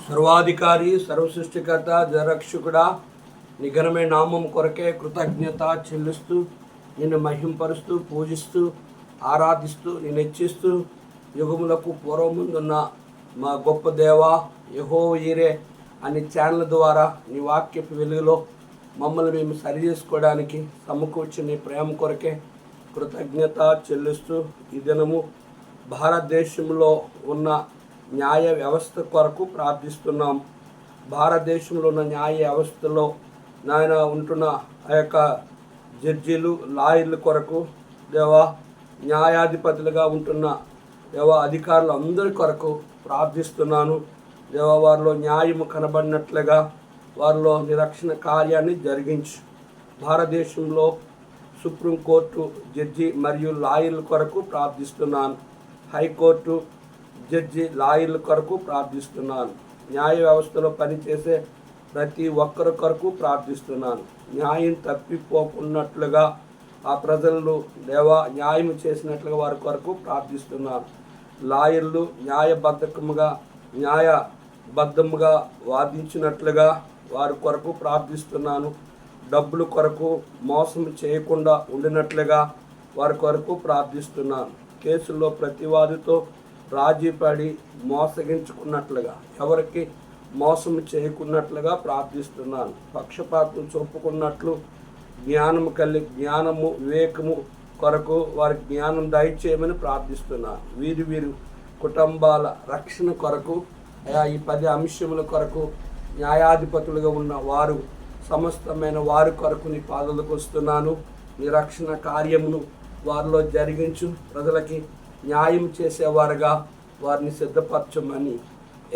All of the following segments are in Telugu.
సర్వాధికారి సర్వసృష్టికర్త జరక్షకుడా, నీ ఘనమైన నామం కొరకే కృతజ్ఞత చెల్లిస్తూ నిన్ను మహింపరుస్తూ పూజిస్తూ ఆరాధిస్తూ నేను హెచ్చిస్తూ యుగములకు పూర్వముందున్న మా గొప్ప దేవా యెహోవా ఈరే అనే ఛానల్ ద్వారా నీ వాక్యపు వెలుగులో మమ్మల్ని మేము సరి చేసుకోవడానికి సమకూర్చిన నీ ప్రేమ కొరకే కృతజ్ఞత చెల్లిస్తూ ఈ దినము భారతదేశంలో ఉన్న న్యాయ వ్యవస్థ కొరకు ప్రార్థిస్తున్నాం. భారతదేశంలో ఉన్న న్యాయ వ్యవస్థలో నాయన ఉంటున్న ఆ యొక్క జడ్జీలు లాయర్ల కొరకు దేవా, న్యాయాధిపతులుగా ఉంటున్న దేవా అధికారులు అందరి కొరకు ప్రార్థిస్తున్నాను. దేవా, వారిలో న్యాయము కనబడినట్లుగా వారిలో నిరక్షణ కార్యాన్ని జరిగించు. భారతదేశంలో సుప్రీంకోర్టు జడ్జి మరియు లాయర్ల కొరకు ప్రార్థిస్తున్నాను. హైకోర్టు జడ్జి లాయర్ల కొరకు ప్రార్థిస్తున్నాను. న్యాయ వ్యవస్థలో పనిచేసే ప్రతి ఒక్కరి కొరకు ప్రార్థిస్తున్నాను. న్యాయం తప్పిపోకున్నట్లుగా ఆ ప్రజలను దేవా న్యాయం చేసినట్లుగా వారి కొరకు ప్రార్థిస్తున్నాను. లాయర్లు న్యాయబద్ధముగా వాదించినట్లుగా వారి కొరకు ప్రార్థిస్తున్నాను. డబ్బుల కొరకు మోసం చేయకుండా ఉండినట్లుగా వారి కొరకు ప్రార్థిస్తున్నాను. కేసుల్లో ప్రతివాదితో రాజీ పడి మోసగించుకున్నట్లుగా ఎవరికి మోసం చేయకున్నట్లుగా ప్రార్థిస్తున్నాను. పక్షపాతం చూపుకున్నట్లు జ్ఞానము వివేకము కొరకు వారికి జ్ఞానం దయచేయమని ప్రార్థిస్తున్నాను. వీరి కుటుంబాల రక్షణ కొరకు ఈ 10 అంశముల కొరకు న్యాయాధిపతులుగా ఉన్న వారు సమస్తమైన వారి కొరకు నీ పాదాలకు వస్తున్నాను. నీ రక్షణ కార్యమును వారిలో జరిగించు. ప్రజలకి న్యాయం చేసేవారుగా వారిని సిద్ధపరచమని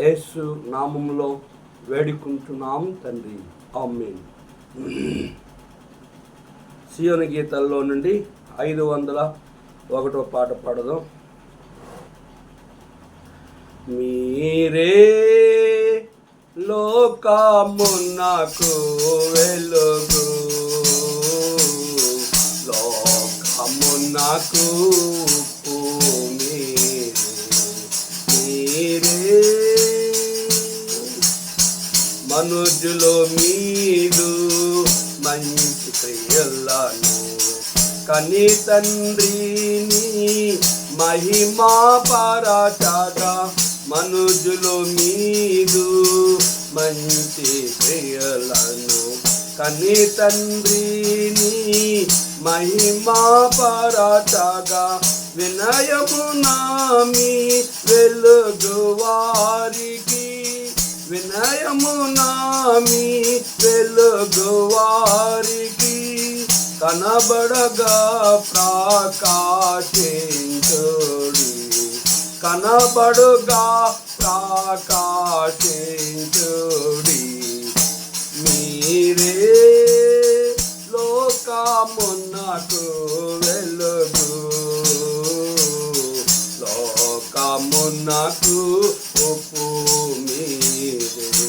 యేసు నామములో వేడుకుంటున్నాం తండ్రి, ఆమేన్. సియోను గీతాల్లో నుండి 501వ పాట పాడదాం. మీరే లోకమునకు వెలుగు, లోకమునకు మీరే, మనుజులో మీరు మంచి క్రియలను కని తండ్రిని మహిమా పరచగా, మనుజులో మీరు మంచి క్రియలను కని తండ్రిని మహిమా పరచగా, వినయమునా మీ వెలుగు వారికి, వినయమునా మీ వెలుగు వారికి, కనబడగా ప్రకాశించుడి, కనబడుగా ప్రకాశించుడి. మీరే లోకమునకు వెలుగు, లోకమునకు ఉప్పు మీరే.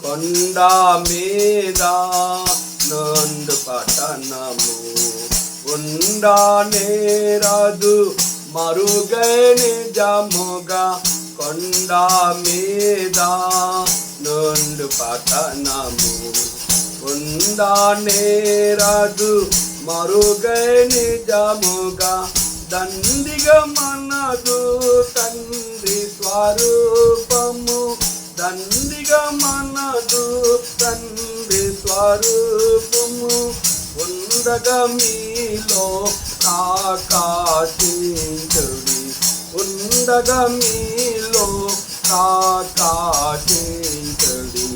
కొండ మీద నుండు పట్టణము ఉండానే రాదు మరుగైన జముగా, కొండ మీద నుండు పట్టణము ఉండానే రాదు మరుగైన జముగా, దండిగా మనదు తండ్రి స్వరూపము, దండిగా మనదు తండ్రి స్వరూపము, ఉండగా మీలో ప్రకాశించుడి, ఉండగా మీలో ప్రకాశించుడి.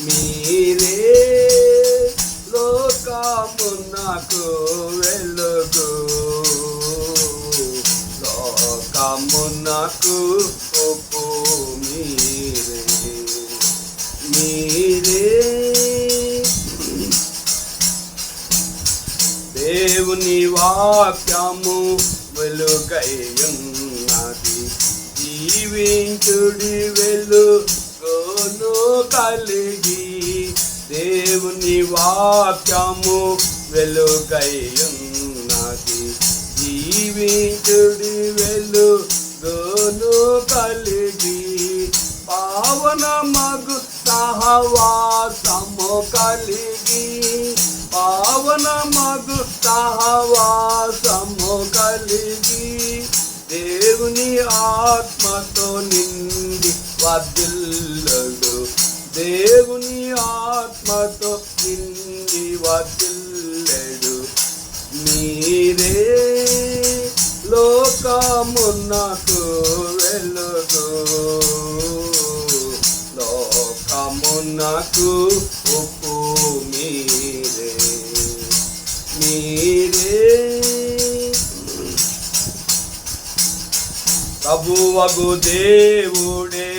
మీరే లోకమునకు వెలుగు, లోకమునకు ఉప్పు మీరే. దేవుని వాక్యము వెలుగైయున్నది, జీవించుడి వెలుగును కలిగి, దేవుని వాక్యము వెలుగైయున్నది, జీవించుడి వెలుగును కలిగి పావన మగు సహవాసము కలిగి పావన మగు సహవాసము కలిగి దేవుని ఆత్మతో నిండి వర్ధిల్లుడు దేవుని ఆత్మతో నిండి వర్ధిల్లుడు మీరే లోకమునకు వెలుగు లోకమునకు ఉప్పు మీరే ప్రభువగు దేవుడే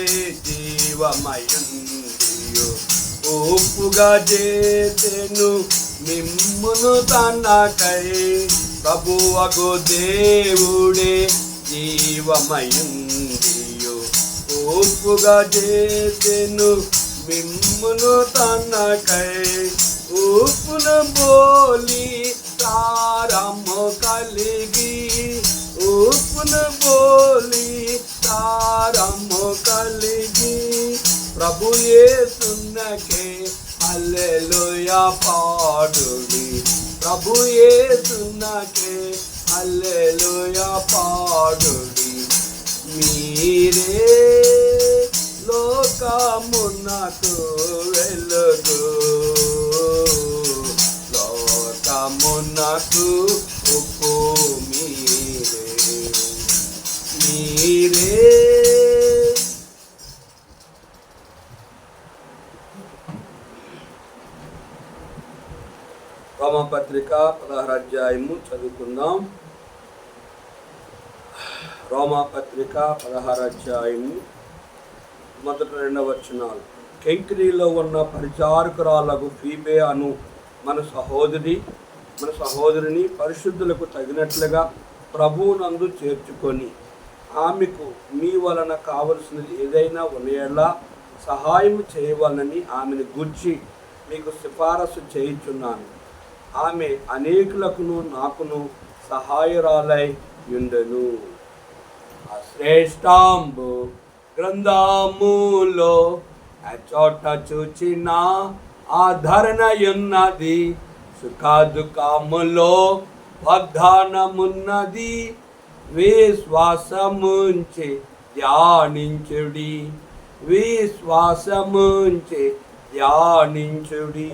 జీవమయుందియు ఉప్పుగా చేసెను మిమ్మును తనకై ప్రభువగు దేవుడే జీవమయుందియు ఉప్పుగా చేసెను మిమ్మును తనకై ఉప్పును బోలి సారము కలిగి ఉప్పును బోలి సారము కలిగి ప్రభు యేసునకే హల్లెలూయా పాడుడి ప్రభు యేసునకే హల్లెలూయా పాడుడి మీరే లోకమునకు వెలుగు లోకమునకు ఉప్పు మీరే రోమపత్రిక 16వ అధ్యాయము చదువుకుందాం. రోమపత్రిక 16వ అధ్యాయము మొదటి 2వ వచనాలు. కెంక్రీలో ఉన్న పరిచారకురాలకు ఫీబే అను మన సహోదరిని పరిశుద్ధులకు తగినట్లుగా ప్రభువునందు చేర్చుకొని ఆమెకు మీ వలన కావలసినది ఏదైనా ఉన్నలా సహాయం చేయవలనని ఆమెను గూర్చి మీకు సిఫారసు చేయుచున్నాను. ఆమె అనేకులకును నాకును సహాయరాలై యుండెను. ఆ శ్రేష్టాంబు గ్రంథములో చోట చూచిన ఆదరణయున్నది, సుఖదుఖములో వాగ్దానమున్నది. విశ్వాసముంచి ధ్యానించుడి విశ్వాసముంచి ధ్యానించుడి.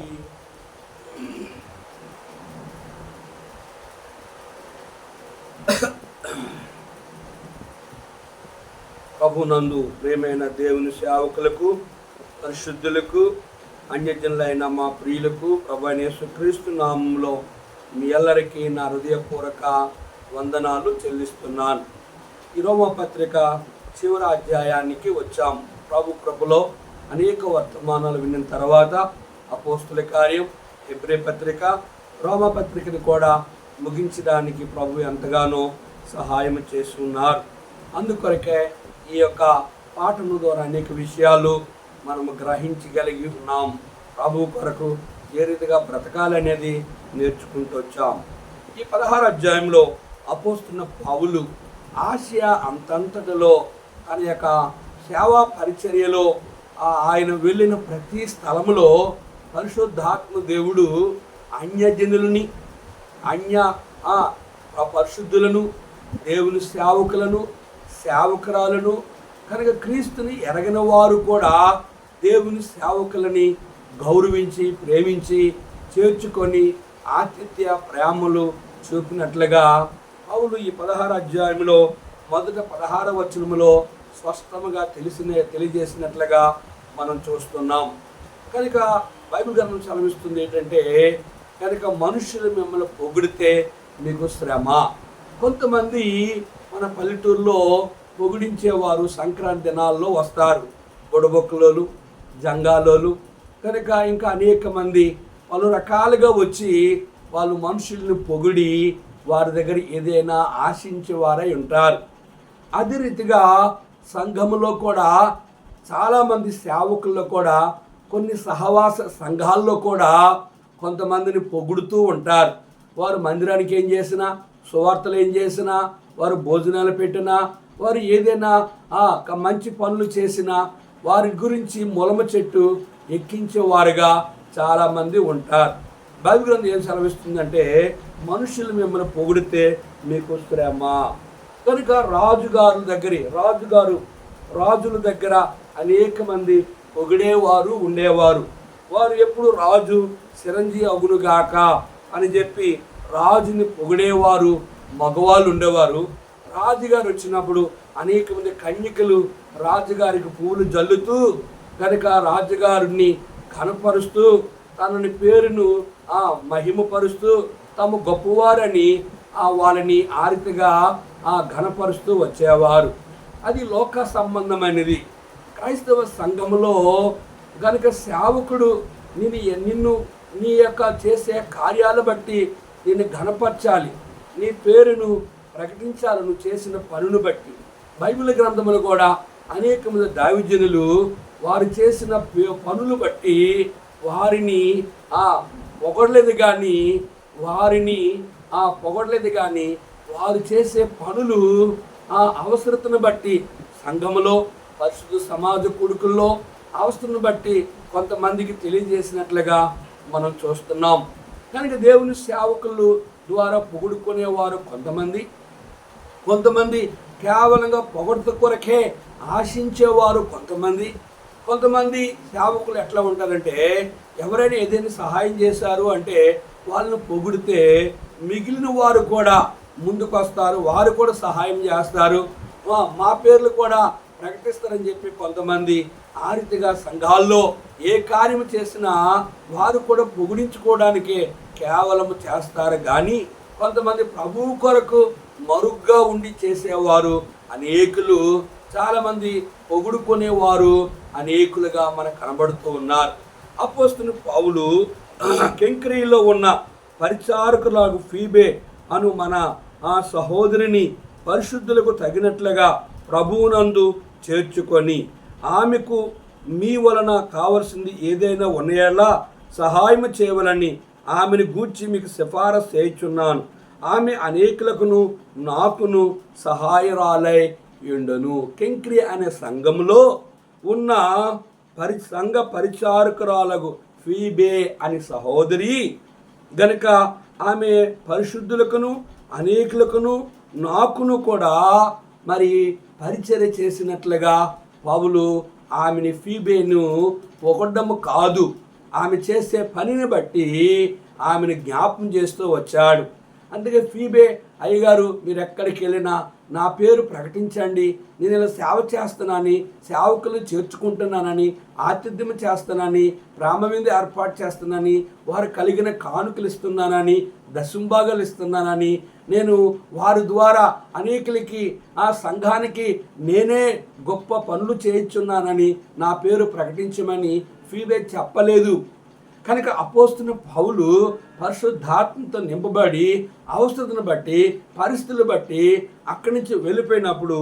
ప్రభునందు ప్రియమైన దేవుని సేవకులకు, పరిశుద్ధులకు, అన్యజనులైన మా ప్రియులకు ప్రభు అయిన యేసుక్రీస్తు నామములో మీ అందరికీ నా హృదయపూర్వక వందనాలు చెల్లిస్తున్నాను. ఈ రోమపత్రిక చివరి అధ్యాయానికి వచ్చాం. ప్రభు కృపలో అనేక వర్తమానాలు విన్న తర్వాత అపోస్తుల కార్యం, హెబ్రీ పత్రిక, రోమపత్రికను కూడా ముగించడానికి ప్రభు ఎంతగానో సహాయం చేస్తున్నారు. అందుకొరకే ఈ యొక్క పాఠము ద్వారా అనేక విషయాలు మనము గ్రహించగలిగి ఉన్నాం. ప్రభు కొరకు ఏ రీతిగా బ్రతకాలనేది నేర్చుకుంటూ వచ్చాం. ఈ 16వ అధ్యాయంలో అపోస్తున్న పౌలు ఆసియా అంతటలో తన యొక్క సేవా పరిచర్యలో ఆయన వెళ్ళిన ప్రతి స్థలములో పరిశుద్ధాత్మ దేవుడు అన్యజనులని, పరిశుద్ధులను, దేవుని సేవకులను, సేవకురాలను, కనుక క్రీస్తుని ఎరగిన వారు కూడా దేవుని సేవకులని గౌరవించి ప్రేమించి చేర్చుకొని ఆతిథ్య ప్రేమలు చూపినట్లుగా పౌలు ఈ 16వ అధ్యాయంలో మొదట 16వ వచనములో స్పష్టంగా తెలియజేసినట్లుగా మనం చూస్తున్నాం. కనుక బైబిల్ గ్రంథం సెలవిస్తుంది ఏంటంటే, కనుక మనుషులు మిమ్మల్ని పొగిడితే మీకు శ్రమ. కొంతమంది మన పల్లెటూరులో పొగిడించేవారు సంక్రాంతి దినాల్లో వస్తారు, బొడబొక్కలోలు, జంగాలోలు, కనుక ఇంకా అనేక మంది పలు రకాలుగా వచ్చి వాళ్ళు మనుషుల్ని పొగిడి వారి దగ్గర ఏదైనా ఆశించేవారై ఉంటారు. అదే రీతిగా సంఘములో కూడా చాలామంది సేవకుల్లో కూడా కొన్ని సహవాస సంఘాల్లో కూడా కొంతమందిని పొగుడుతూ ఉంటారు. వారు మందిరానికి ఏం చేసినా, సువార్తలు ఏం చేసినా, వారు భోజనాలు పెట్టినా, వారు ఏదైనా మంచి పనులు చేసినా వారి గురించి ములమ చెట్టు ఎక్కించేవారుగా చాలామంది ఉంటారు. బైబిల్ గ్రంథం ఏం సెలవిస్తుందంటే, మనుషులు మిమ్మల్ని పొగిడితే మీకు శ్రమ. కనుక రాజుల దగ్గర అనేక మంది పొగిడేవారు ఉండేవారు. వారు ఎప్పుడు రాజు చిరంజీవి అగునుగాక అని చెప్పి రాజుని పొగిడేవారు మగవాళ్ళు ఉండేవారు. రాజుగారు వచ్చినప్పుడు అనేక మంది కన్యకలు రాజుగారికి పువ్వులు జల్లుతూ కనుక రాజుగారిని ఘనపరుస్తూ తనని పేరును మహిమపరుస్తూ తమ గొప్పవారని వాళ్ళని ఆరితగా ఘనపరుస్తూ వచ్చేవారు. అది లోక సంబంధమైనది. క్రైస్తవ సంఘములో కనుక సేవకుడు నిన్ను నీ యొక్క చేసే కార్యాలు బట్టి నిన్ను ఘనపరచాలి, నీ పేరును ప్రకటించాలి, నువ్వు చేసిన పనును బట్టి. బైబిల్ గ్రంథములు కూడా అనేక మంది దైవజనులు వారు చేసిన పనులు బట్టి వారిని పొగడలేదు కానీ వారు చేసే పనులు అవసరతను బట్టి సంఘములో పరిశుద్ధ సమాజ కూడుకుల్లో అవసరతను బట్టి కొంతమందికి తెలియజేసినట్లుగా మనం చూస్తున్నాం. కనుక దేవుని సేవకులు ద్వారా పొగుడుకునేవారు కొంతమంది కేవలంగా పొగడ్త కొరకే ఆశించేవారు కొంతమంది సేవకులు ఎట్లా ఉంటారంటే, ఎవరైనా ఏదైనా సహాయం చేశారు అంటే వాళ్ళని పొగిడితే మిగిలిన వారు కూడా ముందుకు వస్తారు, వారు కూడా సహాయం చేస్తారు, మా పేర్లు కూడా ప్రకటిస్తారని చెప్పి కొంతమంది ఆ రీతిగా సంఘాల్లో ఏ కార్యము చేసినా వారు కూడా పొగిడించుకోవడానికే కేవలం చేస్తారు. కానీ కొంతమంది ప్రభువు కొరకు మరుగ్గా ఉండి చేసేవారు అనేకులు, చాలామంది పొగుడుకునేవారు అనేకులుగా మనకు కనబడుతూ ఉన్నారు. అపోస్తలుడైన పౌలు కెంక్రీలో ఉన్న పరిచారకులాగు ఫీబే అను మన సహోదరిని పరిశుద్ధులకు తగినట్లుగా ప్రభువునందు చేర్చుకొని ఆమెకు మీ వలన కావలసింది ఏదైనా ఉన్నాయలా సహాయం చేయవలని ఆమెను గూర్చి మీకు సిఫారసు చేయుచున్నాను. ఆమె అనేకులకును నాకును సహాయరాలై ఉండును. కెంక్రీ అనే సంఘంలో ఉన్న సంఘ పరిచారకురాలకు ఫీబే అని సహోదరి గనుక ఆమె పరిశుద్ధులకును అనేకులకును నాకును కూడా మరి పరిచర్య చేసినట్లుగా పౌలు ఆమెని ఫీబేను పొగడ్డము కాదు, ఆమె చేసే పనిని బట్టి ఆమెను జ్ఞాపం చేస్తూ వచ్చాడు. అందుకే ఫీబే, అయ్యగారు మీరు ఎక్కడికి వెళ్ళినా నా పేరు ప్రకటించండి, నేను ఇలా సేవ చేస్తున్నానని, సేవకులు చేర్చుకుంటున్నానని, ఆతిథ్యం చేస్తున్నానని, ప్రేమవిందు ఏర్పాటు చేస్తున్నానని, వారు కలిగిన కానుకలు ఇస్తున్నానని, దశంభాగాలు ఇస్తున్నానని, నేను వారి ద్వారా అనేకులకి ఆ సంఘానికి నేనే గొప్ప పనులు చేయించున్నానని నా పేరు ప్రకటించమని ఫీబే చెప్పలేదు. కనుక అపోస్తలుడైన పౌలు పరిశుద్ధాత్మతో నింపబడి అవసరతను బట్టి పరిస్థితులు బట్టి అక్కడి నుంచి వెళ్ళిపోయినప్పుడు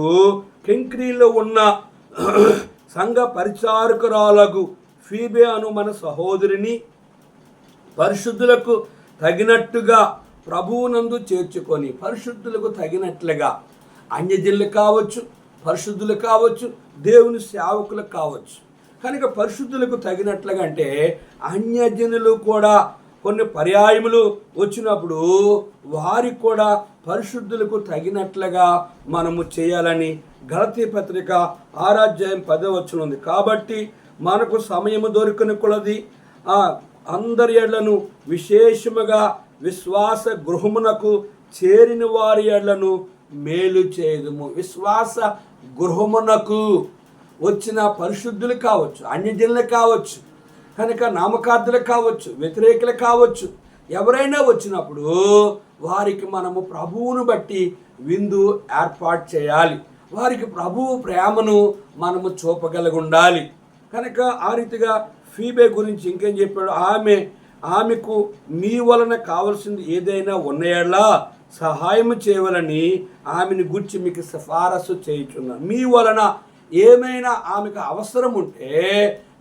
కెంక్రీలో ఉన్న సంఘ పరిచారకురాలకు ఫీబే అను మన సహోదరిని పరిశుద్ధులకు తగినట్టుగా ప్రభువునందు చేర్చుకొని, పరిశుద్ధులకు తగినట్లుగా అన్యజనులు కావచ్చు, పరిశుద్ధులు కావచ్చు, దేవుని సేవకులు కావచ్చు. కనుక పరిశుద్ధులకు తగినట్లుగా అంటే అన్యజనులు కూడా కొన్ని పర్యాయములు వచ్చినప్పుడు వారికి కూడా పరిశుద్ధులకు తగినట్లుగా మనము చేయాలని గలతీ పత్రిక 6:10 ఉంది. కాబట్టి మనకు సమయము దొరికిన కొలది అందరి ఎడ్లను విశేషముగా విశ్వాస గృహమునకు చేరిన వారి ఎడ్లను మేలు చేయదుము. విశ్వాస గృహమునకు వచ్చిన పరిశుద్ధులు కావచ్చు, అన్యజనులు కావచ్చు, కనుక నామకార్థులు కావచ్చు, వ్యతిరేకులు కావచ్చు, ఎవరైనా వచ్చినప్పుడు వారికి మనము ప్రభువును బట్టి విందు ఏర్పాటు చేయాలి, వారికి ప్రభువు ప్రేమను మనము చూపగలిగి ఉండాలి. కనుక ఆ రీతిగా ఫీబే గురించి ఇంకేం చెప్పాడు, ఆమెకు మీ వలన కావాల్సింది ఏదైనా ఉన్నాయలా సహాయం చేయవలని ఆమెను గురించి మీకు సిఫారసు చేయుచున్నాను. మీ వలన ఏమైనా ఆమెకు అవసరం ఉంటే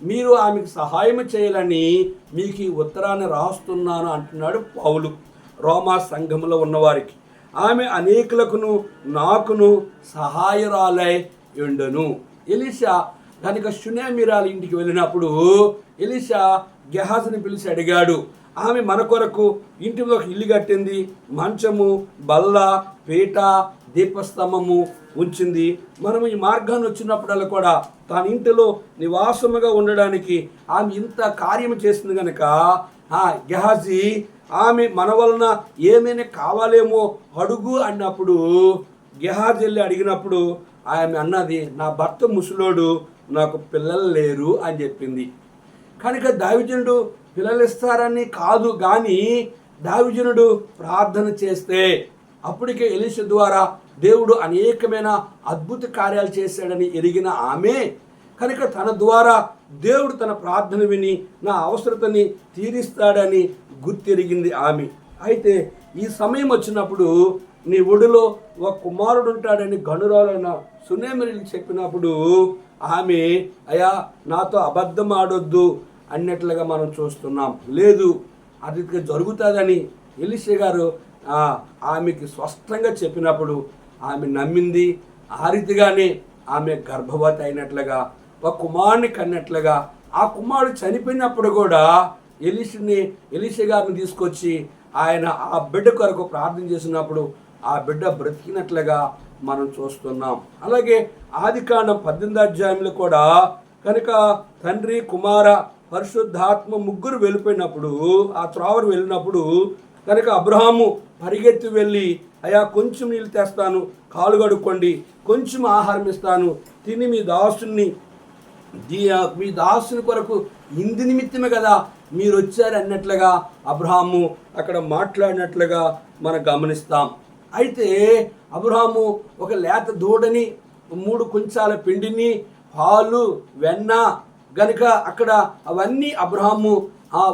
మీరు ఆమెకు సహాయం చేయాలని మీకు ఈ ఉత్తరాన్ని రాస్తున్నాను అంటున్నాడు పౌలు రోమా సంఘంలో ఉన్నవారికి. ఆమె అనేకులకును నాకును సహాయరాలై ఉండును. ఎలీషా కనుక షునేమీరాల ఇంటికి వెళ్ళినప్పుడు ఎలీషా గెహాజీని పిలిచి అడిగాడు. ఆమె మన కొరకు ఇంటిలో ఒక ఇల్లు కట్టింది, మంచము, బల్ల, పీట, దీపస్తంభము ఉంచింది. మనము ఈ మార్గాన్ని వచ్చినప్పుడల్లా కూడా తన ఇంటిలో నివాసముగా ఉండడానికి ఆమె ఇంత కార్యం చేసింది కనుక గెహాజీ ఆమె మన వలన ఏమైనా కావాలేమో అడుగు అన్నప్పుడు గెహాజీ వెళ్ళి అడిగినప్పుడు ఆమె అన్నది, నా భర్త ముసలోడు, నాకు పిల్లలు లేరు అని చెప్పింది. కనుక దావీదుడు పిల్లలు ఇస్తారని కాదు, కానీ దావీదుడు ప్రార్థన చేస్తే అప్పటికే ఎలీషా ద్వారా దేవుడు అనేకమైన అద్భుత కార్యాలు చేశాడని ఎరిగిన ఆమె కనుక తన ద్వారా దేవుడు తన ప్రార్థన విని నా అవసరతని తీరుస్తాడని గుర్తెరిగింది ఆమె. అయితే ఈ సమయం వచ్చినప్పుడు నీ ఒడిలో ఒక కుమారుడు ఉంటాడని గనురాలైన షూనేమీరాలు చెప్పినప్పుడు ఆమె అయ్యా నాతో అబద్ధం ఆడొద్దు అన్నట్లుగా మనం చూస్తున్నాం. లేదు, అది జరుగుతుందని ఎలీషా గారు ఆమెకి స్పష్టంగా చెప్పినప్పుడు ఆమె నమ్మింది. ఆ రీతిగానే ఆమె గర్భవతి అయినట్లుగా ఒక కుమారుని కన్నట్లుగా ఆ కుమారుడు చనిపోయినప్పుడు కూడా ఎలీషా గారిని తీసుకొచ్చి ఆయన ఆ బిడ్డ కొరకు ప్రార్థన చేసినప్పుడు ఆ బిడ్డ బ్రతికినట్లుగా మనం చూస్తున్నాం. అలాగే ఆదికాండం 18వ అధ్యాయంలో కూడా కనుక తండ్రి, కుమార, పరిశుద్ధాత్మ ముగ్గురు వెళ్ళిపోయినప్పుడు ఆ త్రోవరు వెళ్ళినప్పుడు కనుక అబ్రహాము పరిగెత్తి వెళ్ళి అయ్యా కొంచెం నీళ్ళు తెస్తాను, కాలు కడుక్కోండి, కొంచెం ఆహారం ఇస్తాను, తిని మీ దాసుని కొరకు ఇంది నిమిత్తమే కదా మీరు వచ్చారు అన్నట్లుగా అబ్రహాము అక్కడ మాట్లాడినట్లుగా మనం గమనిస్తాం. అయితే అబ్రహాము ఒక లేత దూడని, 3 కుంచాల పిండిని, పాలు, వెన్న గనుక అక్కడ అవన్నీ అబ్రహాము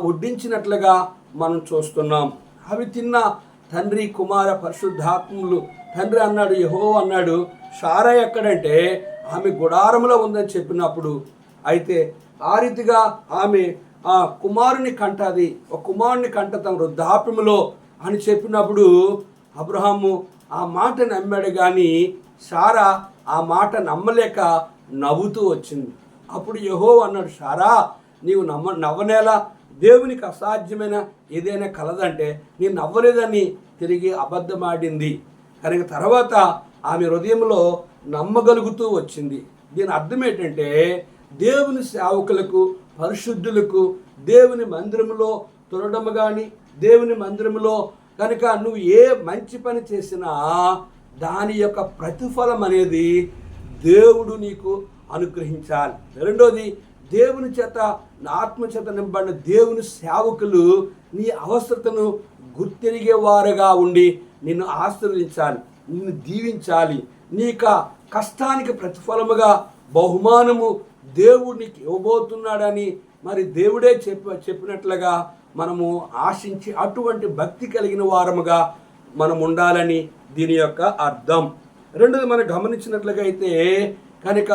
వడ్డించినట్లుగా మనం చూస్తున్నాం. అవి తిన్న తండ్రి, కుమార, పరిశుద్ధాత్ములు తండ్రి అన్నాడు, యెహోవా అన్నాడు, శారా ఎక్కడంటే ఆమె గుడారంలో ఉందని చెప్పినప్పుడు అయితే ఆ రీతిగా ఆమె ఆ కుమారుని కంటది, ఒక కుమారుని కంట తన వృద్ధాప్యములో అని చెప్పినప్పుడు అబ్రహాము ఆ మాట నమ్మాడు, కానీ శారా ఆ మాట నమ్మలేక నవ్వుతూ వచ్చింది. అప్పుడు యెహోవా అన్నాడు, శారా నీవు నవ్వనేలా, దేవునికి అసాధ్యమైన ఏదైనా కలదంటే నేను నవ్వలేదని తిరిగి అబద్ధమాడింది. కనుక తర్వాత ఆమె హృదయంలో నమ్మగలుగుతూ వచ్చింది. దీని అర్థం ఏంటంటే దేవుని సేవకులకు, పరిశుద్ధులకు దేవుని మందిరంలో తొలడము కానీ దేవుని మందిరంలో కనుక నువ్వు ఏ మంచి పని చేసినా దాని యొక్క ప్రతిఫలం అనేది దేవుడు నీకు అనుగ్రహించాలి. రెండోది, దేవుని చేత ఆత్మచేత నింపబడిన దేవుని సేవకులు నీ అవసరతను గుర్తెరిగేవారుగా ఉండి నిన్ను ఆశీర్వదించాలి, నిన్ను దీవించాలి. నీకు కష్టానికి ప్రతిఫలముగా బహుమానము దేవుడు నీకు ఇవ్వబోతున్నాడని మరి దేవుడే చెప్పినట్లుగా మనము ఆశించి అటువంటి భక్తి కలిగిన వారముగా మనం ఉండాలని దీని యొక్క అర్థం. రెండోది మనం గమనించినట్లుగా అయితే కనుక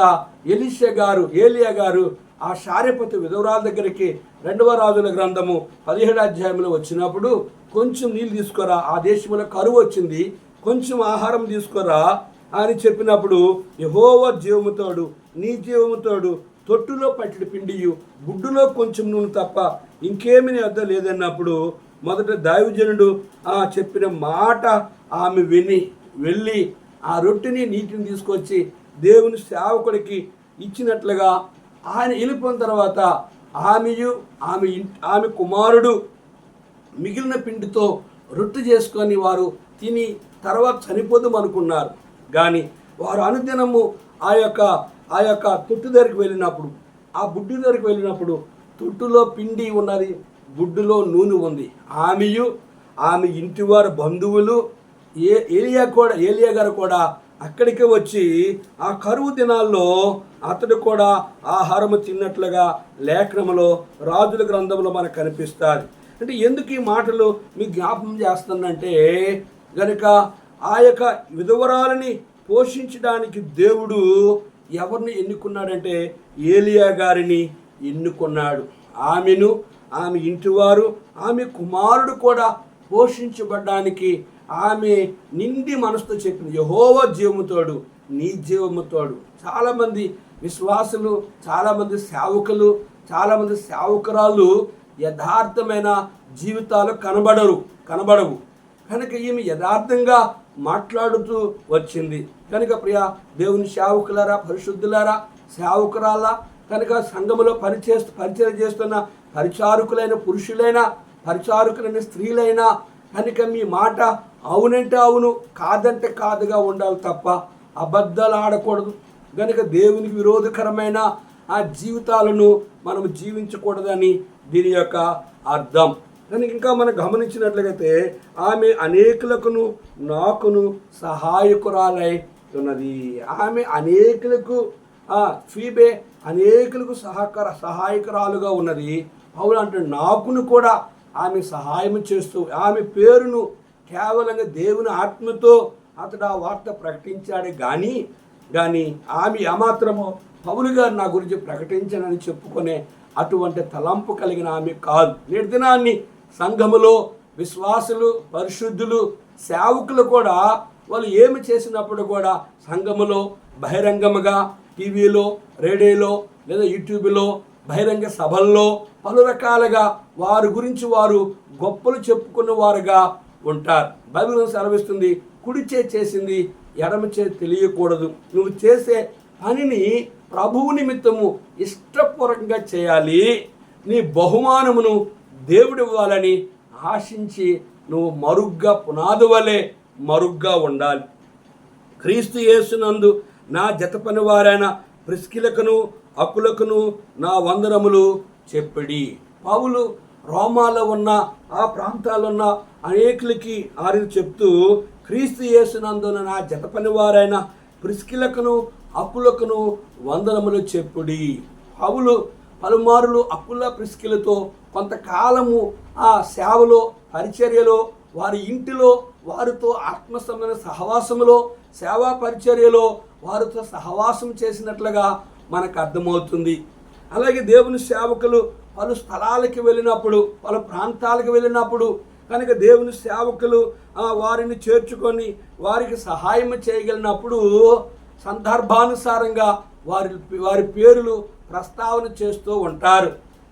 ఏలియా గారు ఆ శారేపతు విధవరాల దగ్గరికి 2వ రాజుల గ్రంథము 17వ అధ్యాయంలో వచ్చినప్పుడు కొంచెం నీళ్ళు తీసుకురా, ఆ దేశంలో కరువు వచ్చింది, కొంచెం ఆహారం తీసుకురా అని చెప్పినప్పుడు యెహోవా జీవముతోడు, నీ జీవముతోడు, తొట్టులో పట్టిన పిండియు, గుడ్డులో కొంచెం నూనె తప్ప ఇంకేమీ నీ వద్ద లేదన్నప్పుడు మొదట దైవజనుడు చెప్పిన మాట ఆమె వెళ్ళి ఆ రొట్టెని నీటిని తీసుకొచ్చి దేవుని సేవకుడికి ఇచ్చినట్లుగా ఆయన వెళ్ళిపోయిన తర్వాత ఆమె కుమారుడు మిగిలిన పిండితో రొట్టె చేసుకొని వారు తిని తర్వాత చనిపోదాం అనుకున్నారు. కానీ వారు అనుదినము ఆ యొక్క తొట్టు దగ్గరికి వెళ్ళినప్పుడు, ఆ బుడ్డి దగ్గరికి వెళ్ళినప్పుడు తొట్టులో పిండి ఉన్నది, బుడ్డులో నూనె ఉంది. ఆమె ఇంటివారు బంధువులు ఏలియా గారు కూడా అక్కడికి వచ్చి ఆ కరువు దినాల్లో అతడు కూడా ఆహారము తిన్నట్లుగా లేఖనములో రాజుల గ్రంథంలో మనకు కనిపిస్తుంది. అంటే ఎందుకు ఈ మాటలు మీకు జ్ఞాపకం చేస్తానంటే గనుక ఆ యొక్క విధవరాలని పోషించడానికి దేవుడు ఎవరిని ఎన్నుకున్నాడంటే ఏలియా గారిని ఎన్నుకున్నాడు. ఆమె ఇంటివారు, ఆమె కుమారుడు కూడా పోషించబడ్డానికి ఆమె నిండి మనసుతో చెప్పింది, యెహోవా జీవముతోడు, నీ జీవముతోడు. చాలామంది విశ్వాసులు, చాలామంది సేవకులు, చాలామంది సేవకురాలు యథార్థమైన జీవితాలు కనబడవు. కనుక ఈమె యథార్థంగా మాట్లాడుతూ వచ్చింది. కనుక ప్రియ దేవుని సేవకులారా, పరిశుద్ధులారా, సేవకురాలా, కనుక సంఘములో పరిచయం చేస్తున్న పరిచారకులైన పురుషులైనా, పరిచారకులైన స్త్రీలైనా, కనుక మీ మాట అవునంటే అవును, కాదంటే కాదుగా ఉండాలి తప్ప అబద్ధాలు ఆడకూడదు. కనుక దేవునికి విరోధకరమైన ఆ జీవితాలను మనం జీవించకూడదని దీని యొక్క అర్థం. కనుక ఇంకా మనం గమనించినట్లయితే ఆమె అనేకులకును నాకును సహాయకురాలై ఉన్నది. ఆమె అనేకులకు ఫీబే అనేకులకు సహాయకురాలుగా ఉన్నది. పౌలు అంటే నాకును కూడా ఆమె సహాయం చేస్తూ, ఆమె పేరును కేవలంగా దేవుని ఆత్మతో అతడు ఆ వార్త ప్రకటించాడు కానీ ఆమె ఏమాత్రమో పౌలు గారు నా గురించి ప్రకటించానని చెప్పుకునే అటువంటి తలంపు కలిగిన ఆమె కాదు. నేటి దినాన్ని సంఘములో విశ్వాసులు, పరిశుద్ధులు, సేవకులు కూడా వాళ్ళు ఏమి చేసినప్పుడు కూడా సంఘములో బహిరంగముగా టీవీలో, రేడియోలో లేదా యూట్యూబ్లో, బహిరంగ సభల్లో పలు రకాలుగా వారి గురించి వారు గొప్పలు చెప్పుకున్న వారుగా ఉంటారు. బైబిల్ సెలవిస్తుంది, కుడి చేసింది ఎడమ తెలియకూడదు. నువ్వు చేసే పనిని ప్రభువు నిమిత్తము ఇష్టపూర్వకంగా చేయాలి. నీ బహుమానమును దేవుడు ఇవ్వాలని ఆశించి నువ్వు మరుగ్గా పునాది వలె మరుగ్గా ఉండాలి. క్రీస్తు యేసునందు నా జత పని వారైన ప్రిస్కిలకును అకులకును నా వందనములు చెప్పడి. పౌలు రోమాలో ఉన్న ఆ ప్రాంతాల్లో ఉన్న అనేకులకి ఆరిని చెప్తూ, క్రీస్తు యేసునందు నా జత పని వారైన ప్రిస్కిలకును అకులకును వందనములు చెప్పుడి. పౌలు పలుమారులు అకుల ప్రిస్కిలతో కొంతకాలము ఆ సేవలో, పరిచర్యలో, వారి ఇంటిలో వారితో ఆత్మసమైన సహవాసములో, సేవా పరిచర్యలో వారితో సహవాసం చేసినట్లుగా మనకు అర్థమవుతుంది. అలాగే దేవుని సేవకులు పలు స్థలాలకి వెళ్ళినప్పుడు, పలు ప్రాంతాలకు వెళ్ళినప్పుడు కనుక దేవుని సేవకులు వారిని చేర్చుకొని వారికి సహాయం చేయగలిగినప్పుడు సందర్భానుసారంగా వారి పేర్లు ప్రస్తావన చేస్తూ ఉంటారు.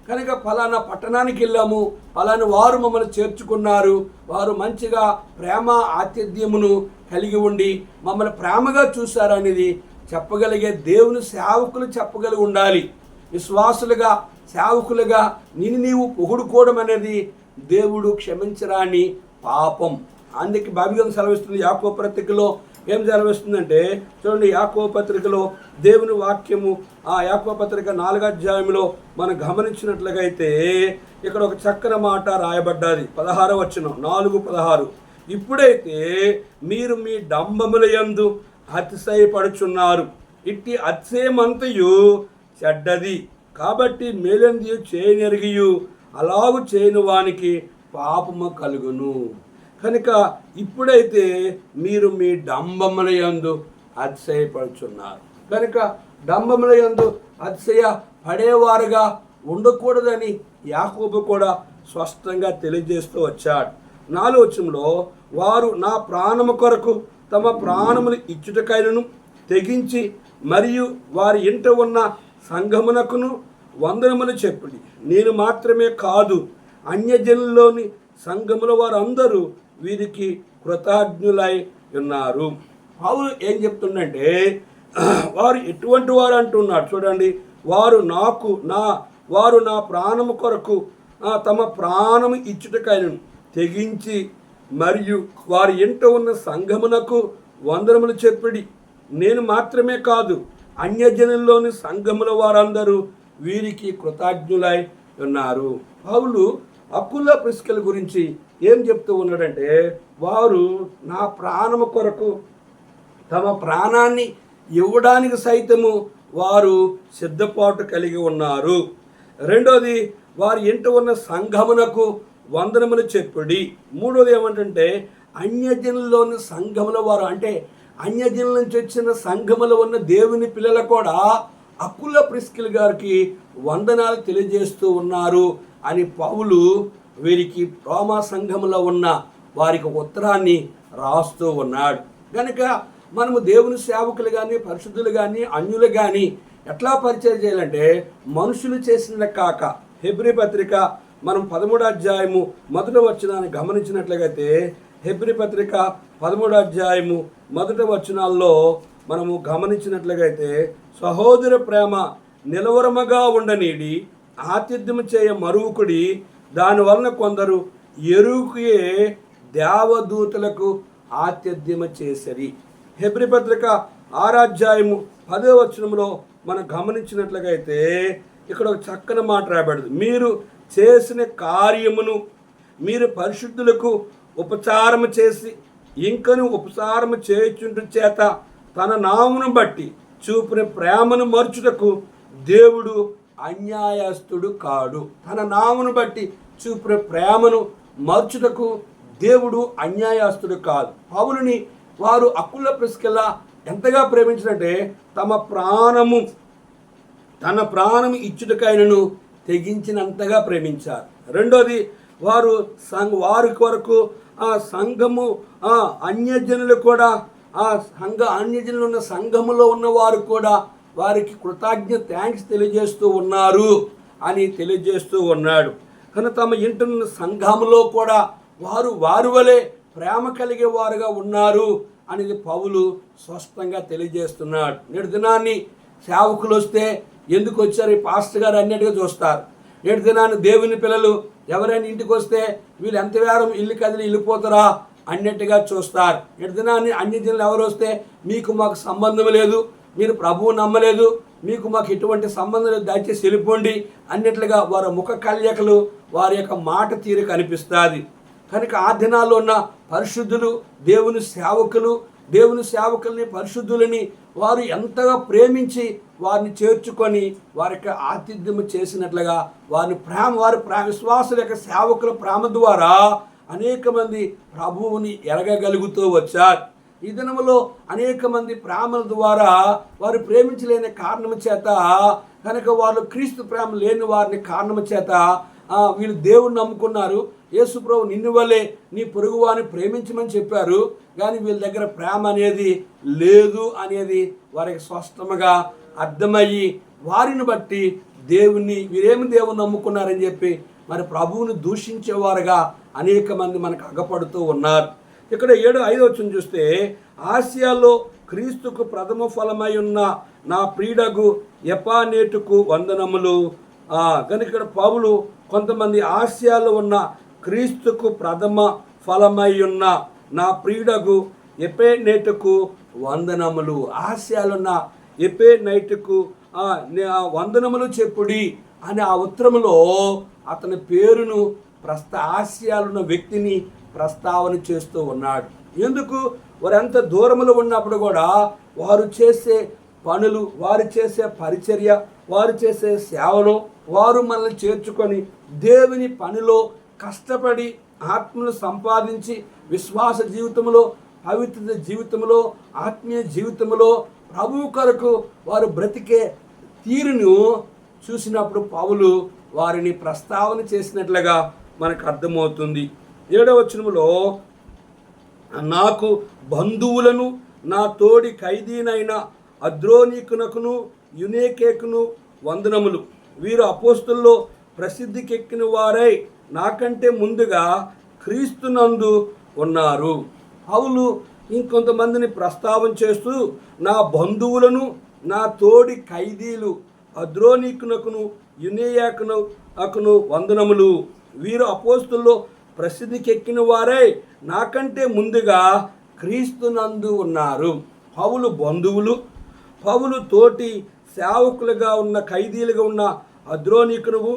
కనుక ఫలానా పట్టణానికి వెళ్ళాము, ఫలానా వారు మమ్మల్ని చేర్చుకున్నారు, వారు మంచిగా ప్రేమ ఆతిథ్యమును కలిగి ఉండి మమ్మల్ని ప్రేమగా చూశారనేది చెప్పగలిగే దేవుని సేవకులు చెప్పగలిగి ఉండాలి. విశ్వాసులుగా, సేవకులుగా నీవు పొగుడుకోవడం అనేది దేవుడు క్షమించరాని పాపం. అందుకే బైబిల్ సెలవిస్తుంది. యాకోబు పత్రికలో ఏం సెలవిస్తుందంటే చూడండి, యాకోబు పత్రికలో దేవుని వాక్యము ఆ యాకోబు పత్రిక 4వ అధ్యాయంలో మనం గమనించినట్లుగా అయితే ఇక్కడ ఒక చక్కని మాట రాయబడ్డది. 16వ వచనం, 4:16. ఇప్పుడైతే మీరు మీ డంబముల యందు అతిశయపడుచున్నారు, ఇట్టి అతిశయమంతయు చెడ్డది, కాబట్టి మేలందియు చేయనెరిగియు అలాగు చేయని వానికి పాపము కలుగును. కనుక ఇప్పుడైతే మీరు మీ డంబముల యందు అతిశయపడుచున్నారు. కనుక డంబముల యందు అతిశయ పడేవారుగా ఉండకూడదని యాకోబు కూడా స్పష్టంగా తెలియజేస్తూ వచ్చాడు. 4వ వచనంలో వారు నా ప్రాణము కొరకు తమ ప్రాణములు ఇచ్చుటకైనను తెగించి మరియు వారి ఇంట ఉన్న సంఘమునకును వందనములు చెప్పుడి. నేను మాత్రమే కాదు, అన్యజనుల్లోని సంఘముల వారందరూ వీరికి కృతజ్ఞులై ఉన్నారు. పౌలు ఏం చెప్తుండంటే వారు ఎటువంటి వారు అంటున్నారు చూడండి. వారు నా ప్రాణము కొరకు తమ ప్రాణము ఇచ్చుటకైనను తెగించి మరియు వారి ఇంట ఉన్న సంఘమునకు వందనములు చెప్పుడి. నేను మాత్రమే కాదు, అన్యజనుల్లోని సంఘముల వారందరూ వీరికి కృతజ్ఞులై ఉన్నారు. పౌలు అకుల ప్రిస్కిల గురించి ఏం చెప్తూ ఉన్నాడంటే వారు నా ప్రాణము కొరకు తమ ప్రాణాన్ని ఇవ్వడానికి సైతము వారు సిద్ధపాటు కలిగి ఉన్నారు. రెండోది, వారి ఇంట ఉన్న సంఘమునకు వందనములు చెప్పుడి. మూడోది ఏమంటే అన్యజనుల్లోని సంఘముల వారు, అంటే అన్యజనుల నుంచి వచ్చిన సంఘములో ఉన్న దేవుని పిల్లలు కూడా అకుల ప్రిస్కిల గారికి వందనాలు తెలియజేస్తూ ఉన్నారు అని పౌలు వీరికి రోమా సంఘములో ఉన్న వారికి ఉత్తరాన్ని రాస్తూ ఉన్నాడు. కనుక మనము దేవుని సేవకులు కానీ, పరిశుద్ధులు కానీ, అన్యులు కానీ ఎట్లా పరిచయం చేయాలంటే మనుషులు చేసిన కాక. హెబ్రీ పత్రిక మనం 13వ అధ్యాయము 1వ వచనాన్ని గమనించినట్లయితే, హెబ్రీ పత్రిక 13వ అధ్యాయము 1వ వచనాల్లో మనము గమనించినట్లయితే, సహోదర ప్రేమ నిలవరముగా ఉండనీడి, ఆతిథ్యము చేయ మరువుకుడి, దానివలన కొందరు ఎరుకుయే దేవదూతలకు ఆతిథ్యము చేసరి. హెబ్రీ పత్రిక 6వ అధ్యాయము 10వ వచనంలో మనం గమనించినట్లయితే ఇక్కడ ఒక చక్కని మాట రాయబడింది. మీరు చేసిన కార్యమును మీరు పరిశుద్ధులకు ఉపచారము చేసి ఇంకను ఉపచారము చేయుచుండు చేత తన నామమును బట్టి చూపిన ప్రేమను మర్చుటకు దేవుడు అన్యాయస్తుడు కాడు. తన నామమును బట్టి చూపిన ప్రేమను మర్చుటకు దేవుడు అన్యాయస్తుడు కాదు. పౌలుని వారు అకుల ప్రిస్కిల్ల ఎంతగా ప్రేమించినట్టే తన ప్రాణము ఇచ్చుటకైనను తెగించినంతగా ప్రేమించారు. రెండోది, వారు వారి కొరకు ఆ సంఘము అన్యజనులు కూడా అన్యజనులు ఉన్న సంఘములో ఉన్న వారు కూడా వారికి థ్యాంక్స్ తెలియజేస్తూ ఉన్నారు అని తెలియజేస్తూ ఉన్నాడు. కనుక తమ ఇంటున్న సంఘములో కూడా వారి వలె ప్రేమ కలిగే వారుగా ఉన్నారు అనేది పౌలు స్పష్టంగా తెలియజేస్తున్నాడు. నేటి దినాన్ని సేవకులు వస్తే ఎందుకు వచ్చారు ఈ పాస్టర్ గారు అన్నట్టుగా చూస్తారు. నేటి దినాన్ని దేవుని పిల్లలు ఎవరైనా ఇంటికి వస్తే వీళ్ళు ఎంత వేరం ఇల్లు కదిలి వెళ్ళిపోతారా అన్నట్టుగా చూస్తారు. నేటి దినాన్ని అన్యజనులు ఎవరు వస్తే మీకు మాకు సంబంధం లేదు, మీరు ప్రభువు నమ్మలేదు, మీకు మాకు ఎటువంటి సంబంధం లేదు, దయచేసి వెళ్ళిపోండి అన్నట్లుగా వారి ముఖ కళ్యకలు, వారి యొక్క మాట తీరు కనిపిస్తుంది. కనుక ఆ దినాల్లో ఉన్న పరిశుద్ధులు, దేవుని సేవకుల్ని పరిశుద్ధులని వారు ఎంతగా ప్రేమించి వారిని చేర్చుకొని వారికి ఆతిథ్యము చేసినట్లుగా వారి విశ్వాసుల యొక్క సేవకుల ప్రేమ ద్వారా అనేక మంది ప్రభువుని ఎరగగలుగుతూ వచ్చారు. ఈ దినములో అనేక మంది ప్రేమల ద్వారా వారు ప్రేమించలేని కారణము చేత, కనుక వాళ్ళు క్రీస్తు ప్రేమ లేని వారిని కారణము చేత వీళ్ళు దేవుణ్ణి నమ్ముకున్నారు. యేసు ప్రభు నిన్ను వల్లే నీ పొరుగువాని ప్రేమించమని చెప్పారు, కానీ వీళ్ళ దగ్గర ప్రేమ అనేది లేదు అనేది వారికి స్పష్టంగా అర్థమయ్యి వారిని బట్టి వీరేమి దేవుని నమ్ముకున్నారని చెప్పి మరి ప్రభువుని దూషించేవారుగా అనేక మంది మనకు అగపడుతూ ఉన్నారు. ఇక్కడ 7-5 వచనం చూస్తే, ఆసియాలో క్రీస్తుకు ప్రథమ ఫలమై ఉన్న నా ప్రియుడగు ఎపానేటుకు వందనములు. కనుక ఇక్కడ పౌలు కొంతమంది ఆసియాలో ఉన్న క్రీస్తుకు ప్రథమ ఫలమై ఉన్న నా ప్రియుడగు ఎపెనేటుకు వందనములు. ఆసియాలో ఉన్న ఎపెనేటుకు వందనములు చెప్పుడి అని ఆ ఉత్తరములో అతని పేరును ఆసియాలో ఉన్న వ్యక్తిని ప్రస్తావన చేస్తూ ఉన్నాడు. ఎందుకు? వారు ఎంత దూరములో ఉన్నప్పుడు కూడా వారు చేసే పనులు, వారు చేసే పరిచర్య, వారు చేసే సేవలో వారు మనల్ని చేర్చుకొని దేవుని పనిలో కష్టపడి ఆత్మను సంపాదించి విశ్వాస జీవితంలో, పవిత్ర జీవితంలో, ఆత్మీయ జీవితంలో ప్రభువు కొరకు వారు బ్రతికే తీరును చూసినప్పుడు పౌలు వారిని ప్రస్తావన చేసినట్లుగా మనకు అర్థమవుతుంది. 7వ వచనములో, నాకు బంధువులను నా తోడి ఖైదీనైన అద్రోనీకునకును యునేకేకును వందనములు. వీరు అపోస్తుల్లో ప్రసిద్ధికెక్కిన వారై నాకంటే ముందుగా క్రీస్తునందు ఉన్నారు. పౌలు ఇంకొంతమందిని ప్రస్తావన చేస్తూ, నా బంధువులను నా తోడి ఖైదీలు అద్రోనీకునకును యునేయాకును వందనములు. వీరు అపోస్తుల్లో ప్రసిద్ధికెక్కిన వారై నాకంటే ముందుగా క్రీస్తునందు ఉన్నారు. పౌలు బంధువులు, పౌలు తోటి సేవకులుగా ఉన్న ఖైదీలుగా ఉన్న అద్రోనీకును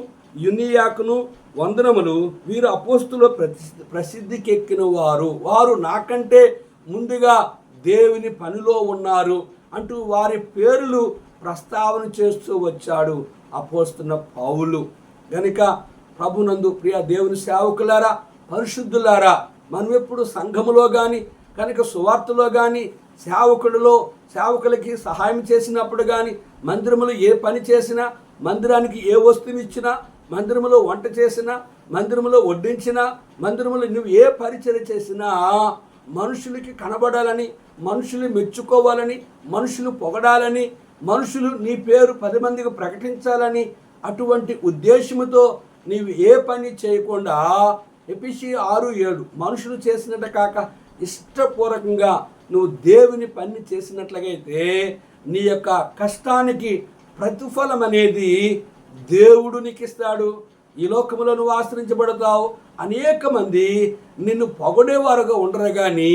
యునియాకును వందనములు. వీరు అపోస్తుల్లో ప్రసిద్ధికెక్కిన వారు నాకంటే ముందుగా దేవుని పనిలో ఉన్నారు అంటూ వారి పేర్లు ప్రస్తావన చేస్తూ వచ్చాడు అపోస్తున్న పౌలు. గనుక ప్రభునందు ప్రియ దేవుని సేవకులారా, పరిశుద్ధులారా, మనం ఎప్పుడు సంఘములో కానీ కనుక సువార్తలో కానీ సేవకులకి సహాయం చేసినప్పుడు కానీ, మందిరములో ఏ పని చేసినా, మందిరానికి ఏ వస్తువు ఇచ్చినా, మందిరంలో వంట చేసినా, మందిరంలో వడ్డించినా, మందిరంలో నువ్వు ఏ పరిచయం చేసినా మనుషులకి కనబడాలని, మనుషులు మెచ్చుకోవాలని, మనుషులు పొగడాలని, మనుషులు నీ పేరు 10 మందికి ప్రకటించాలని అటువంటి ఉద్దేశంతో నీవు ఏ పని చేయకుండా ఎఫెసీ 6:7 మనుషులు చేసినట్టు కాక ఇష్టపూర్వకంగా నువ్వు దేవుని పని చేసినట్లయితే నీ యొక్క కష్టానికి ప్రతిఫలం అనేది దేవుడు నీకు ఇస్తాడు. ఈ లోకంలో నువ్వు ఆశ్రయించబడతావు. అనేక మంది నిన్ను పొగడేవారుగా ఉండరు, కానీ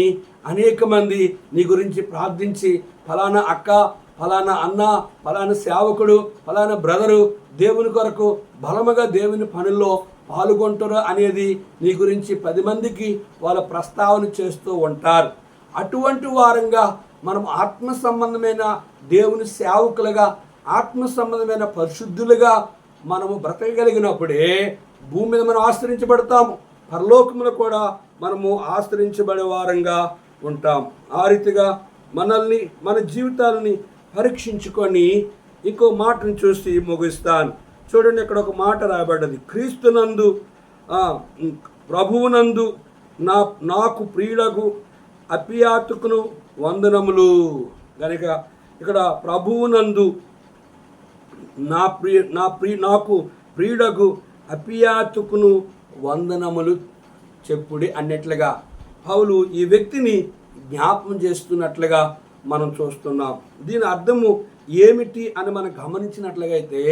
అనేక మంది నీ గురించి ప్రార్థించి ఫలానా అక్క, ఫలానా అన్న, ఫలానా సేవకుడు, ఫలానా బ్రదరు దేవుని కొరకు బలముగా దేవుని పనుల్లో పాల్గొంటారు అనేది నీ గురించి 10 మందికి వాళ్ళ ప్రస్తావన చేస్తూ ఉంటారు. అటువంటి వారంగా మనం ఆత్మ సంబంధమైన దేవుని సేవకులుగా, ఆత్మ సంబంధమైన పరిశుద్ధులుగా మనము బ్రతకగలిగినప్పుడే భూమి మీద మనం ఆశ్రయించబడతాము, పరలోకములో కూడా మనము ఆశ్రయించబడే వారంగా ఉంటాం. ఆ రీతిగా మనల్ని, మన జీవితాలని పరీక్షించుకొని ఇంకో మాటను చూసి ముగిస్తాను. చూడండి, ఇక్కడ ఒక మాట రాయబడ్డది, క్రీస్తునందు ప్రభువునందు నాకు ప్రియులకు అప్పియాతుకును వందనములు. కనుక ఇక్కడ ప్రభువునందు నాకు ప్రియుడకు అప్పియాతుకును వందనములు చెప్పుడి అన్నట్లుగా పౌలు ఈ వ్యక్తిని జ్ఞాపకం చేస్తున్నట్లుగా మనం చూస్తున్నాం. దీని అర్థము ఏమిటి అని మనం గమనించినట్లయితే,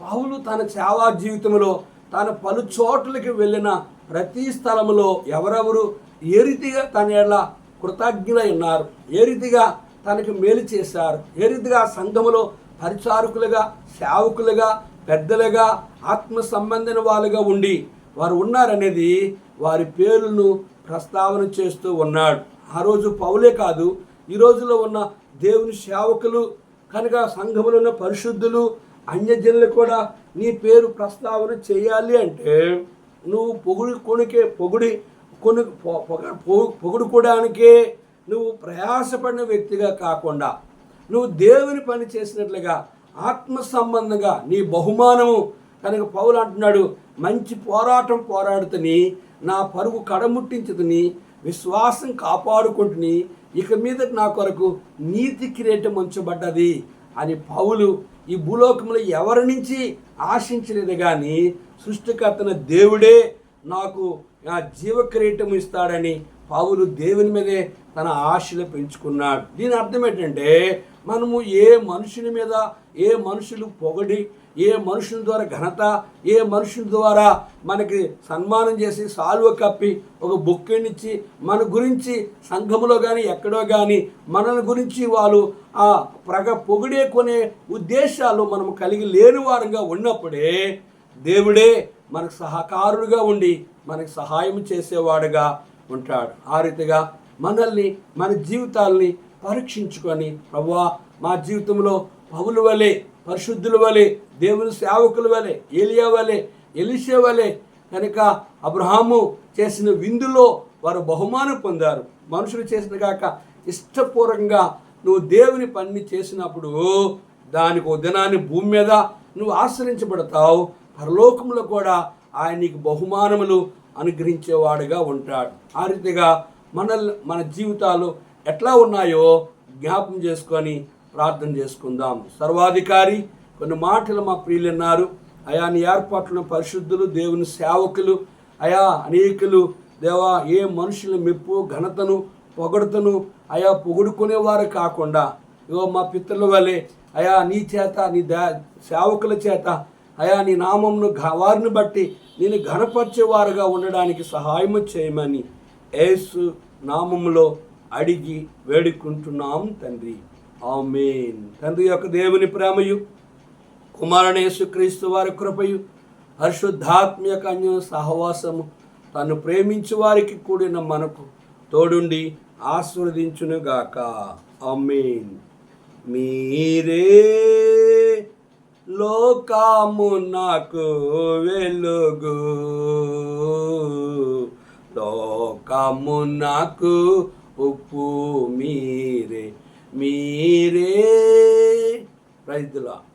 పౌలు తన సేవా జీవితంలో తాను పలు చోట్లకి వెళ్ళిన ప్రతి స్థలంలో ఎవరెవరు ఏ రీతిగా తన ఎడల కృతజ్ఞులై ఉన్నారు, ఏ రీతిగా తనకి మేలు చేశారు, ఏ రీతిగా సంఘములో పరిచారకులుగా, సేవకులుగా, పెద్దలుగా, ఆత్మ సంబంధిన వాళ్ళుగా ఉండి వారు ఉన్నారనేది వారి పేర్లను ప్రస్తావన చేస్తూ ఉన్నాడు. ఆ రోజు పౌలే కాదు, ఈ రోజులో ఉన్న దేవుని సేవకులు కనుక సంఘములో ఉన్న పరిశుద్ధులు, అన్యజనులు కూడా నీ పేరు ప్రస్తావన చేయాలి అంటే నువ్వు పొగుడుకోవడానికే నువ్వు ప్రయాసపడిన వ్యక్తిగా కాకుండా నువ్వు దేవుని పని చేసినట్లుగా ఆత్మ సంబంధంగా నీ బహుమానము. కనుక పౌలు అంటున్నాడు, మంచి పోరాటం పోరాడుతుని, నా పరుగు కడముట్టించుతుని, విశ్వాసం కాపాడుకుంటుని, ఇక మీద నా కొరకు నీతి కిరీటం ఉంచబడ్డది అని పౌలు ఈ భూలోకంలో ఎవరి నుంచి ఆశించలేదు, కానీ సృష్టికర్తన దేవుడే నాకు నా జీవ కిరీటం ఇస్తాడని పౌలు దేవుని మీదే తన ఆశలు పెంచుకున్నాడు. దీని అర్థం ఏంటంటే, మనము ఏ మనుషుని మీద, ఏ మనుషులు పొగడి, ఏ మనుషుల ద్వారా ఘనత, ఏ మనుషుల ద్వారా మనకి సన్మానం చేసి సాల్వ కప్పి ఒక బొక్కెనిచ్చి మన గురించి సంఘములో కానీ ఎక్కడో కానీ మన గురించి వాళ్ళు పొగిడే కొనే ఉద్దేశాలు మనం కలిగి లేని వారంగా ఉన్నప్పుడే దేవుడే మనకు సహకారుడుగా ఉండి మనకు సహాయం చేసేవాడుగా ఉంటాడు. ఆ రీతిగా మనల్ని, మన జీవితాల్ని పరీక్షించుకొని, ప్రభువా మా జీవితంలో పౌలు వలె, పరిశుద్ధుల వలె, దేవుని సేవకుల వలె, ఏలియా వలె, ఎలీషా వలె. కనుక అబ్రహాము చేసిన విందులో వారు బహుమానం పొందారు. మనుషులు చేసిన కాక ఇష్టపూర్వకంగా నువ్వు దేవుని పని చేసినప్పుడు దానికి ఒక దినాన్ని భూమి మీద నువ్వు ఆశ్రయించబడతావు, పరలోకంలో కూడా ఆయన నీకు బహుమానములు అనుగ్రహించేవాడుగా ఉంటాడు. ఆ రీతిగా మన జీవితాలు ఎట్లా ఉన్నాయో జ్ఞాపం చేసుకొని ప్రార్థన చేసుకుందాం. సర్వాధికారి కొన్ని మాటలు మా ప్రియులు అన్నారు. అయా నీ ఏర్పాట్లను పరిశుద్ధులు, దేవుని సేవకులు, అయా అనేకులు దేవా ఏ మనుషుల మెప్పు, ఘనతను, పొగడుతను అయా పొగుడుకునేవారు కాకుండా ఇగో మా పితరుల వలె అయా నీ చేత, నీ సేవకుల చేత అయా నీ నామమును వారిని బట్టి నేను ఘనపరిచేవారుగా ఉండడానికి సహాయము చేయమని యేసు నామములో అడిగి వేడుకుంటున్నాం తండ్రి, ఆమేన్. తండ్రి యొక్క దేవుని ప్రేమయు, కుమారుని యేసుక్రీస్తు వారి కృపయు, పరిశుద్ధాత్మ యొక్క అన్య సహవాసము తను ప్రేమించు వారికి కూడిన మనకు తోడుండి ఆశీర్వదించునుగాక, ఆమేన్. మీరే లోకమునకు వెలుగు, లోకమునకు ఉప్పు మీరే, మీరే. Praise the lord.